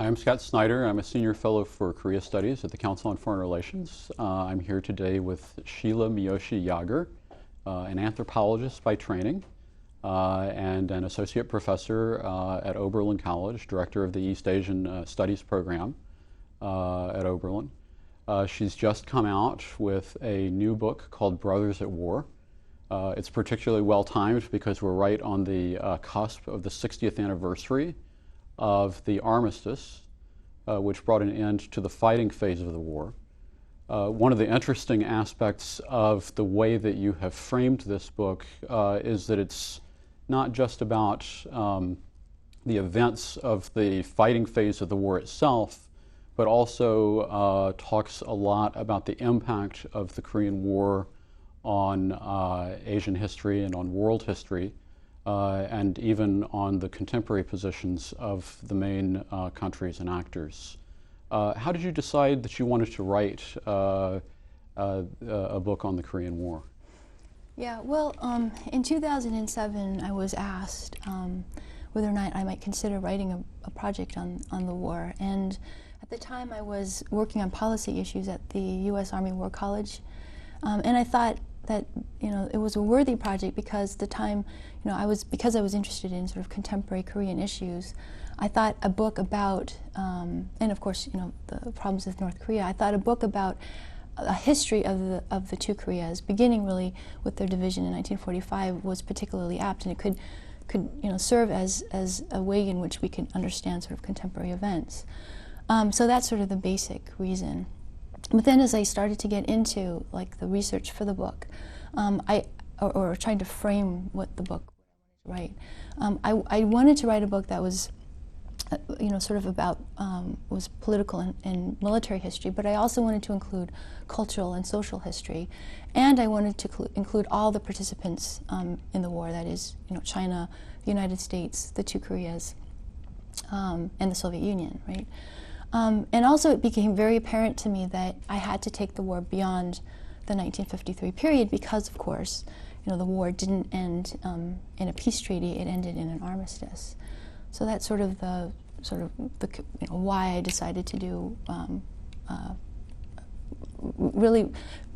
I'm Scott Snyder. I'm a senior fellow for Korea Studies at the Council on Foreign Relations. I'm here today with Sheila Miyoshi Jager, an anthropologist by training and an associate professor at Oberlin College, director of the East Asian Studies program at Oberlin. She's just come out with a new book called Brothers at War. It's particularly well timed because we're right on the cusp of the 60th anniversary of the armistice, which brought an end to the fighting phase of the war. One of the interesting aspects of the way that you have framed this book is that it's not just about the events of the fighting phase of the war itself, but also talks a lot about the impact of the Korean War on Asian history and on world history, and even on the contemporary positions of the main countries and actors. How did you decide that you wanted to write a book on the Korean War? Yeah, well, in 2007 I was asked whether or not I might consider writing a project on the war, and at the time I was working on policy issues at the U.S. Army War College, and I thought that it was a worthy project because at the time, because I was interested in sort of contemporary Korean issues, I thought a book about, and of course, the problems with North Korea. I thought a book about a history of the two Koreas, beginning really with their division in 1945, was particularly apt, and it could serve as a way in which we could understand sort of contemporary events. So that's sort of the basic reason. But then as I started to get into the research for the book, or trying to frame what the book would write, I wanted to write a book that was sort of about, was political and military history, but I also wanted to include cultural and social history, and I wanted to include all the participants in the war, that is, China, the United States, the two Koreas, and the Soviet Union, right? And also it became very apparent to me that I had to take the war beyond the 1953 period because, of course, the war didn't end in a peace treaty, it ended in an armistice. So that's sort of the why I decided to do, really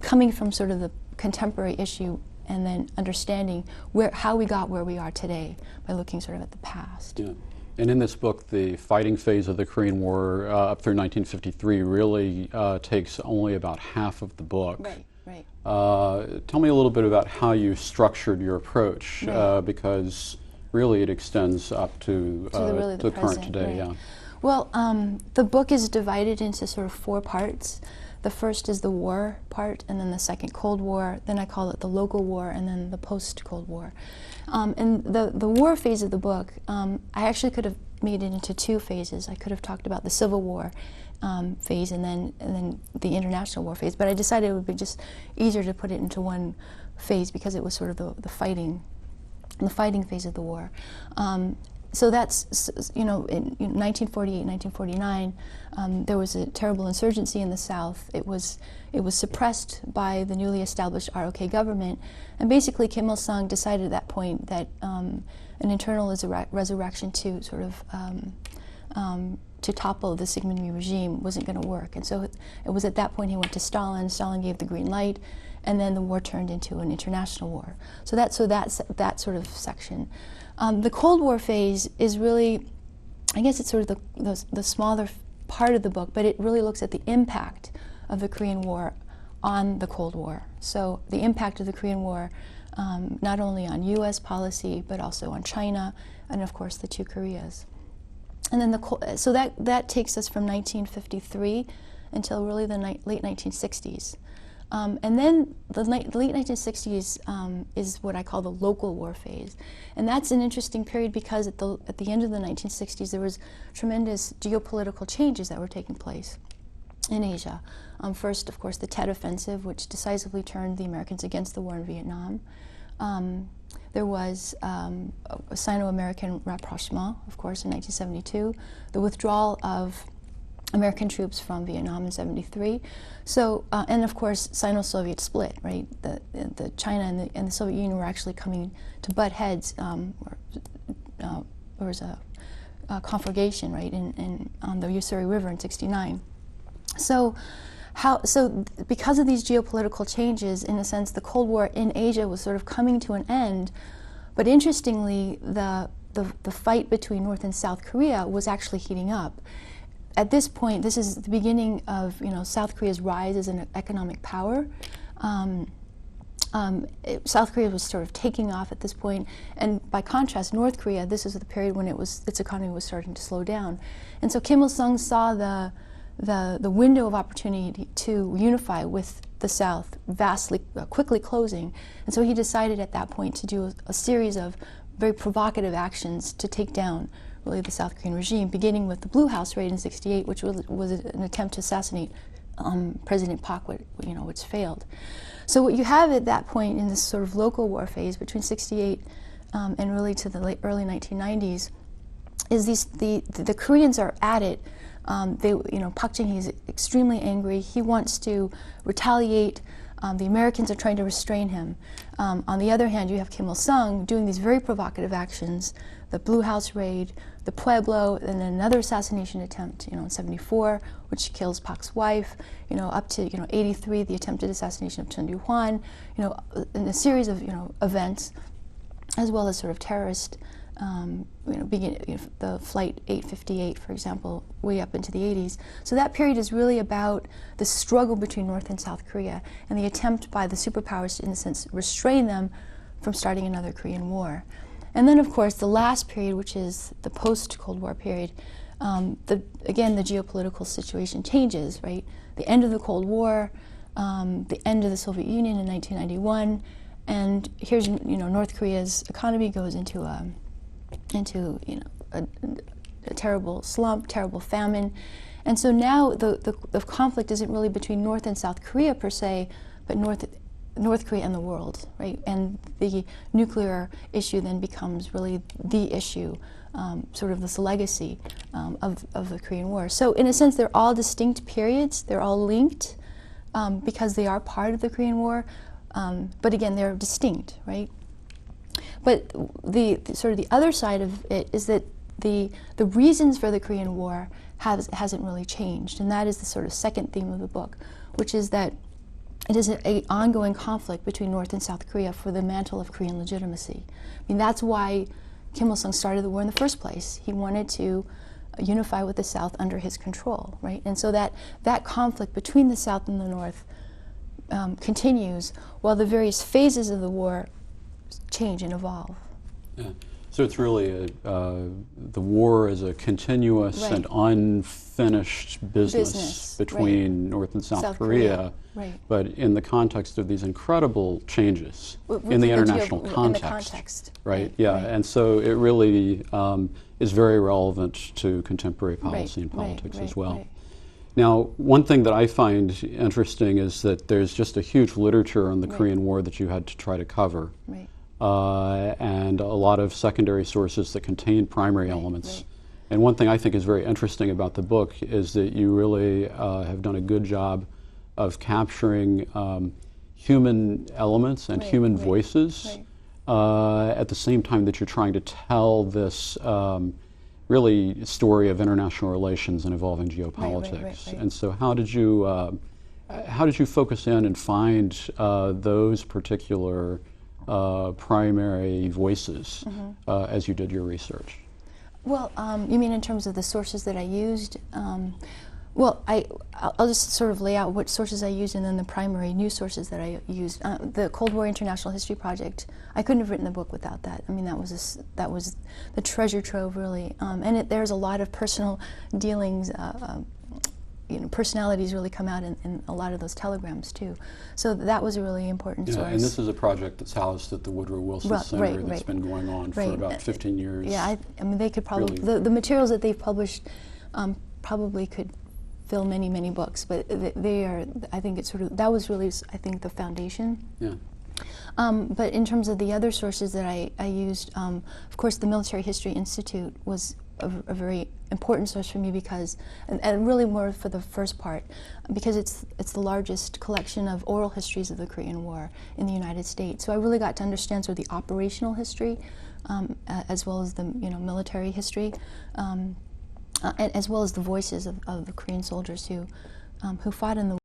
coming from sort of the contemporary issue and then understanding how we got where we are today by looking sort of at the past. Yeah. And in this book, the fighting phase of the Korean War up through 1953 really takes only about half of the book. Right, right. Tell me a little bit about how you structured your approach, right. Because really it extends up to the current today. Right. Yeah. Well, the book is divided into sort of 4 parts. The first is the war part, and then the second Cold War, then I call it the local war, and then the post-Cold War. And the war phase of the book, I actually could have made it into 2 phases. I could have talked about the Civil War phase and then the International War phase, but I decided it would be just easier to put it into one phase because it was sort of the fighting phase of the war. So that's, in 1948, 1949, there was a terrible insurgency in the South. It was suppressed by the newly established ROK government, and basically Kim Il-sung decided at that point that an internal resurrection to sort of to topple the Syngman regime wasn't going to work, and so it was at that point he went to Stalin. Stalin gave the green light, and then the war turned into an international war. So that's that sort of section. The Cold War phase is really, I guess it's sort of the smaller part of the book, but it really looks at the impact of the Korean War on the Cold War. So the impact of the Korean War not only on U.S. policy, but also on China, and of course the two Koreas. And then so that takes us from 1953 until really the late 1960s. And then the late 1960s is what I call the local war phase. And that's an interesting period because at the end of the 1960s there was tremendous geopolitical changes that were taking place in Asia. First, of course, the Tet Offensive, which decisively turned the Americans against the war in Vietnam. There was a Sino-American rapprochement, of course, in 1972, the withdrawal of American troops from Vietnam in '73. So, and of course, Sino-Soviet split, right? The China and the Soviet Union were actually coming to butt heads. There was conflagration, right, on the Ussuri River in '69. So because of these geopolitical changes, in a sense, the Cold War in Asia was sort of coming to an end. But interestingly, the fight between North and South Korea was actually heating up. At this point, this is the beginning of South Korea's rise as an economic power. South Korea was sort of taking off at this point, and by contrast, North Korea, this is the period when its economy was starting to slow down. And so Kim Il-sung saw the window of opportunity to unify with the South quickly closing, and so he decided at that point to do a series of very provocative actions to take down really the South Korean regime, beginning with the Blue House raid in '68, which was an attempt to assassinate President Park, which failed. So what you have at that point in this sort of local war phase between '68 and really to the early 1990s is the Koreans are at it. Park Chung-hee is extremely angry. He wants to retaliate. The Americans are trying to restrain him. On the other hand, you have Kim Il-sung doing these very provocative actions, the Blue House raid, the Pueblo, and another assassination attempt, in '74, which kills Park's wife, up to, '83, the attempted assassination of Chun Doo-hwan, in a series of, events, as well as sort of terrorist, the Flight 858, for example, way up into the '80s. So that period is really about the struggle between North and South Korea and the attempt by the superpowers to, in a sense, restrain them from starting another Korean War. And then, of course, the last period, which is the post-Cold War period, again, the geopolitical situation changes, right? The end of the Cold War, the end of the Soviet Union in 1991, and here's, North Korea's economy goes into a terrible slump, terrible famine. And so now the conflict isn't really between North and South Korea per se, but North Korea and the world, right? And the nuclear issue then becomes really the issue, sort of this legacy of the Korean War. So in a sense, they're all distinct periods. They're all linked because they are part of the Korean War. But again, they're distinct, right? But the sort of the other side of it is that the reasons for the Korean War hasn't really changed, and that is the sort of second theme of the book, which is that it is an ongoing conflict between North and South Korea for the mantle of Korean legitimacy. I mean, that's why Kim Il-sung started the war in the first place. He wanted to unify with the South under his control, right? And so that conflict between the South and the North continues while the various phases of the war change and evolve. Yeah. So it's really the war is a continuous and unfinished business between North and South Korea. Right. But in the context of these incredible changes in the international context. Right. Yeah. Right. And so it really is very relevant to contemporary policy and politics as well. Right. Now, one thing that I find interesting is that there's just a huge literature on the Korean War that you had to try to cover. Right. And a lot of secondary sources that contain primary elements. Right. And one thing I think is very interesting about the book is that you really have done a good job of capturing human elements and human voices at the same time that you're trying to tell this really story of international relations and evolving geopolitics. And so how did you focus in and find those particular primary voices as you did your research? Well, you mean in terms of the sources that I used? Well, I'll just sort of lay out what sources I used and then the primary news sources that I used. The Cold War International History Project, I couldn't have written the book without that. I mean, that was the treasure trove, really. And there's a lot of personal dealings, personalities really come out in a lot of those telegrams, too. So that was a really important source. And this is a project that's housed at the Woodrow Wilson Center that's been going on for about 15 years. Yeah, I mean, they could probably, the materials that they've published probably could fill many, many books, but they are, I think it's sort of, that was really, I think, the foundation. Yeah. But in terms of the other sources that I used, of course, the Military History Institute was a very important source for me because, and really more for the first part, because it's the largest collection of oral histories of the Korean War in the United States. So I really got to understand sort of the operational history, as well as the military history, and as well as the voices of the Korean soldiers who fought in the